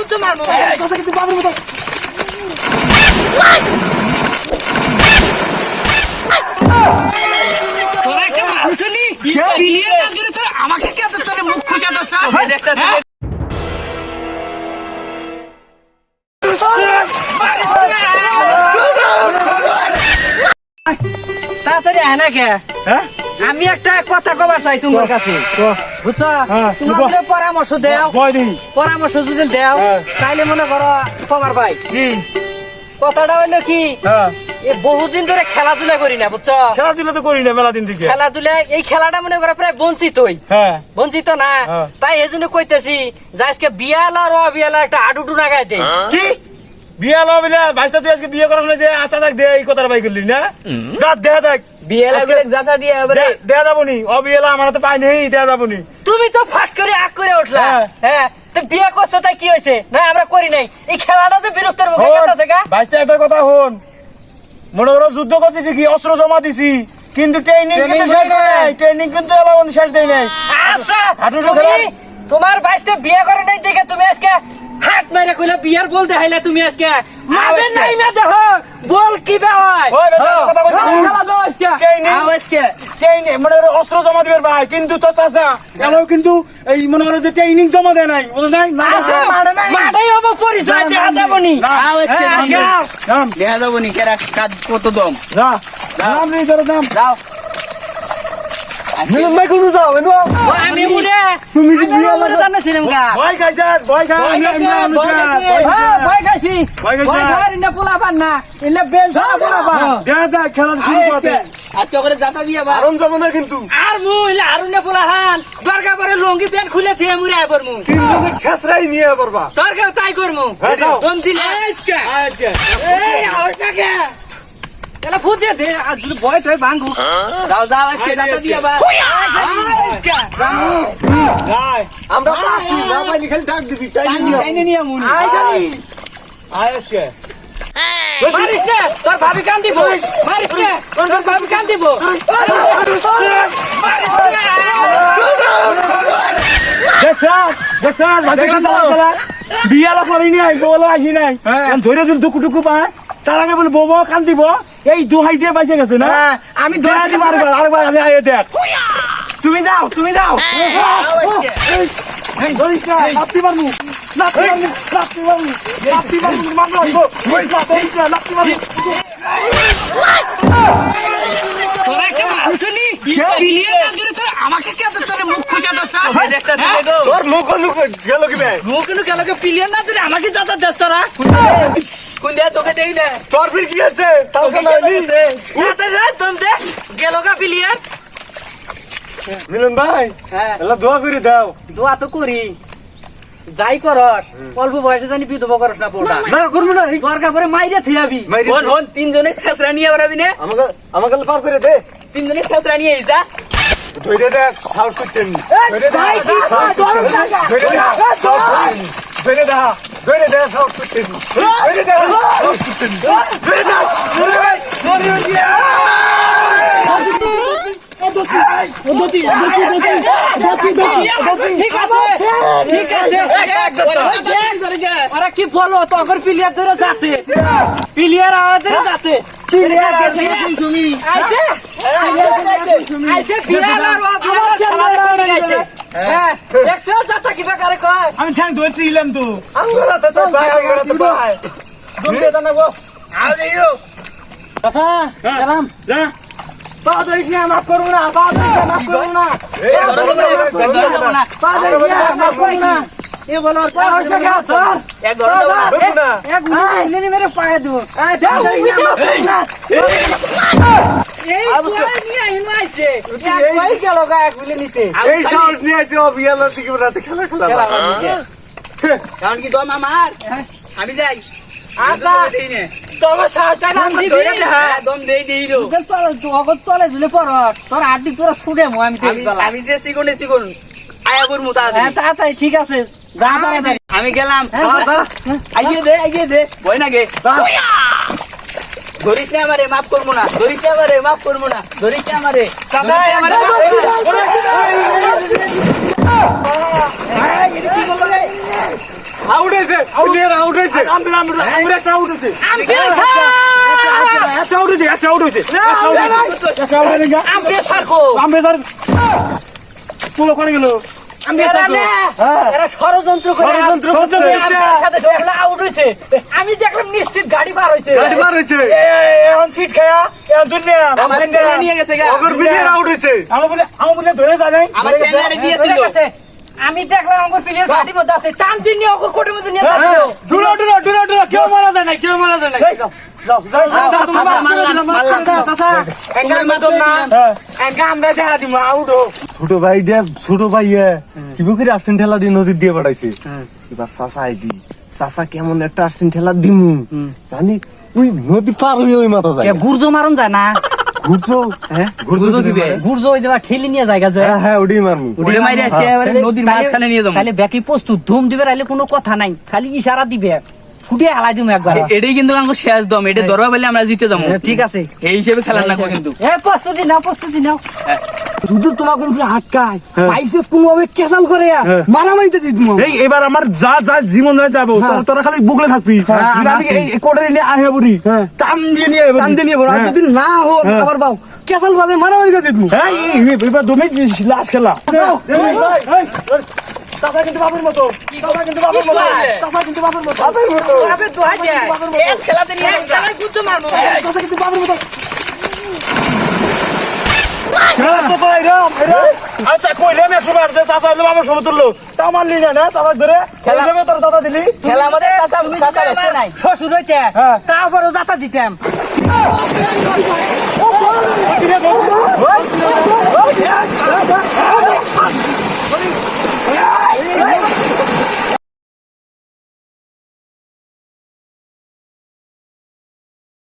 তো মারবো কথা কিন্তু বাবুর মতো তোরা একটা মানুষ হলি বিলিয়ে না দিলে তোর আমাকে কে তোর মুখ খুঁজে দাও স্যার দেখতেছি তাড়াতাড়ি আয় না কে হ্যাঁ আমি একটা কথা কবার চাই তোমার কাছে বুঝছো তোমার পরামর্শ দেও পরামর্শ যদি দেও তাইলে মনে করো কবার ভাই কথাটা হইলো কি বহুদিন ধরে খেলাধুলা করি না বুঝছো খেলাধুলা তো করি না মেলা দিন থেকে খেলাধুলা এই খেলাটা মনে করো প্রায় বঞ্চিত বঞ্চিত না তাই এই জন্য কইতেছি যে আজকে বিয়ালা র বিয়ালা একটা আডুডু নাগাই দেয় কি বিয়া লো বিলা ভাইস্তা তুই আজকে বিয়ে করার না দে আশা থাক দে এই কথাটা ভাই করলি না যা দেখা যাক বিয়ালা করে জাতা দিয়ে এবারে দেয়া যাবনি অবিয়ালা আমার তো পাই নেই দেয়া যাবনি তুমি তো ফাট করে আগ করে উঠলা হ্যাঁ তো বিয়ে করছো তাই কি হয়েছে না আমরা করি নাই এই খেলাটা তো বিরক্তের মুখে গেছে গা ভাইস্তা একটা কথা হন মনে করো যুদ্ধ করছি ঠিকই অস্ত্র জমা দিছি কিন্তু ট্রেনিং কিন্তু শেষ নাই ট্রেনিং কিন্তু এলাবন শেষ দেই নাই আচ্ছা হাঁটুটো তোমার ভাইস্তা বিয়ে করে নাই দেখে তুমি আজকে হাত মেরে কইলা বিয়ার বল দেখাইলা তুমি আজকে মাবে নাই না দেখো বল কি বে হয় ওই কথা কইছ খেলা দাও আজকে আজকে ট্রেনিং মনে করো অস্ত্র জমা দিবেন ভাই কিন্তু তো চাচা এলাও কিন্তু এই মনে করো যে ট্রেনিং জমা দেয় নাই বুঝছ নাই না মাঠাই হবো পরিচয় দেখা যাবনি নাম দেখা যাবনি কেরা কাজ কত দম যা নাম নেই তোর নাম যাও মিলন ভাই কোন যাও এনো আমি মুরে তুমি কি বিয়ে মুরে জানাছিলাম গা ভয় খাইছ ভয় খা ভয় খাইছি ভয় খাই না পোলা পান না ইলে বেল ছাড়া পোলা পান দেখা যা খেলা শুরু করতে আজকে করে যাতা দিয়া বা আরন যাব না কিন্তু আর মু ইলে আরুনে পোলা হান দরকার পরে লঙ্গি প্যান্ট খুলে থিয়ে মুরে আইবর মু তিন জনে ছেছরাই নিয়ে পড়বা দরকার তাই করমু দম দিলে আজকে এই আওয়াজটাকে এলা ফুট দে আর যদি ভয় টয় ভাঙু যাও যাও আজকে যাতা দিয়া বা যাই আমরা পাচ্ছি না পাইনি খালি ডাক দিবি চাই আইনে নিয়া মুনি আই জানি আজকে মারিস না তোর ভাবি কান দিব মারিস না তোর ভাবি কান দিব দেখছান বিয়ালা করিনি আই বলো আসি নাই ধরে যদি দুকু টুকু পায় তার আগে বলে বউ কান দিব এই দোহাই দিয়ে বাইসে গেছে না আমি দোয়া দিব আরেকবার আমি আয়ে দেখ তুমি যাও এই ধরিস না লাত্তি মারমু মারবো লাত্তি মারবো তোরা একটা মানুষ হলি বিলিয়ে না দিলে তোর আমাকে কে তোর মুখ খুঁজে দাও স্যার দেখতেছি তোর মুখ গেল কি বে মুখ কিন্তু কেলকে পিলিয়ে না দিলে আমাকে যাতা দেস তোরা কোন দিয়া তোকে দেই না তোর ফির কি আছে তাও কেন আইলি যাতে যা তুমি দে গেলগা পিলিয়ে মিলন ভাই হ্যাঁ এলা দোয়া করে দাও দোয়া তো করি যাই করস অল্প বয়সে জানি বিধবা করস না পড়া না করব না দরকার পরে মাইরে থিয়াবি হন হন তিনজনে ছেসরা নিয়ে বরাবি না আমাকে পার করে দে তিনজনে ছেসরা নিয়ে যা ধরে দে খাওয়ার করতেন ধরে দে ধরে দে ধরে দে খাওয়ার করতেন ধরে দে ধরে দে ঠিক আছে ওরা কি বলো তখন প্লেয়ার ধরে যাতে প্লেয়ার ধরে যাতে প্লেয়ার আইছে আইছে প্লেয়ার আর হ্যাঁ দেখছো যাতা কিবা করে কয় আমি ঠ্যাং ধরছিলাম তো আমরা তো ভাই দম দে দানাবো আও দেইও আচ্ছা গেলাম যা পাও ধরিস না মাফ করবো না পাও ধরিস না মাফ করবো না পাও ধরিস না মাফ করবো না এ বলো পাও হইছে না তোর এক ধরে দাও না এক গুলি মেরে পায়ে দেবো এই বয় নিয়ে আইছে এক ভাই গেল গা এক গুলি নিতে এই শট নিয়ে আসি অবিয়ালা থেকে রাতে খেলা কারণ কি দম আমার আমি যাই আচ্ছা দেই না তোমার সাহসটা নাম দিবি দম দেই দেইলো তলে ঝুলে পড় তোর আড্ডি তোরা ছুড়ে মো আমি আমি যে সিগুন আয়াবুর মুতা হ্যাঁ তাড়াতাড়ি ঠিক আছে যা তাড়াতাড়ি আমি গেলাম আইয়ে দে ভয় না গে ধরিস না আমারে মাফ করবো না ধরিস না আমারে মাফ করবো না ধরিস না আমারে কি করবো রে আউট হয়েছে প্লেয়ার আউট হয়েছে আমরা একটা আউট হয়েছে আম্পায়ার স্যার একটা আউট হয়েছে একটা আউট হয়েছে আম্পায়ার স্যার কো আমরা স্যার পুরো করে গেল এরা ষড়যন্ত্র করে ষড়যন্ত্র করছে। আউট হয়েছে আমি দেখলাম নিশ্চিত গাড়ি বার হয়েছে গাড়ি মার হয়েছে এখন সিট খায়া এখন দুনিয়া আমার ট্রেনে নিয়ে গেছে গা অগর প্লেয়ার আউট হয়েছে আমার বলে ধরে জানে আমার ট্রেনে দিয়েছিল ধরে গেছে। আমি দেখলাম আমার প্লেয়ার গাড়ির মধ্যে আছে টান দিন নিয়ে ওকে কোটের মধ্যে নিয়ে যাচ্ছে ডুরা কেউ মারা যায় না কেউ মারা যায় না আমরা দেখা দিব আউট ছোট ভাই কি করে আসছেন ঠেলা দিয়ে নদীর দিয়ে পাঠাইছে এবার চাচা আইবি চাচা কেমন একটা আসছেন ঠেলা দিমু জানি ওই নদী পার হয়ে ওই মাথা যায় গুর্জ মারুন যায় না ঘুরছো ঘুরছো কি বে? গুর্জ ওই দেবা ঠেলি নিয়ে জায়গা যে হ্যাঁ ওটাই মারমু উড়ে মাইরে আজকে এবারে নদীর মাঝখানে নিয়ে যাবো তাহলে ব্যাকি প্রস্তুত ধুম দিবে রাইলে কোনো কথা নাই খালি ইশারা দিবে ফুটিয়ে হালাই দিম একবার এটাই কিন্তু আমার শেষ দম এটা ধরবা বলে আমরা জিতে যাবো ঠিক আছে এই হিসেবে খেলা না কিন্তু এ প্রস্তুতি নাও যদি তোমাকে উপরে হাটকায় পাইসেস কোনোভাবে ক্যাসাল করে মারামারিতে জিতবো এই এবার আমার যা যা জীবন যায় যাবো তোরা খালি বুকলে থাকবি আমি এই কোটারে নিয়ে আহে বুড়ি টান দিয়ে নিয়ে কান্দে নিয়ে বড় আর যদি না হোক আবার বাও ক্যাসাল বাজে মারামারিতে জিতবো এবার তুমি লাশ খেলা চাচা কিন্তু বাপের মতো চাচা কিন্তু বাপের মতো চাচা কিন্তু বাপের মতো আবে তো হাই দে এক খেলাতে নিয়ে যাবো আমি গুতো মারবো চাচা কিন্তু বাপের মতো খেলা তো পাই রাম আচ্ছা কইলে আমি 100 বার চাচা হলো বাবার সমতুল্য তাও মানলি না চাচা ধরে খেলা যাবে তোর দাদা দিলি খেলা আমাদের চাচা চাচা রসে নাই শ্বশুর হইতে তারপরও যাতা দিতাম ও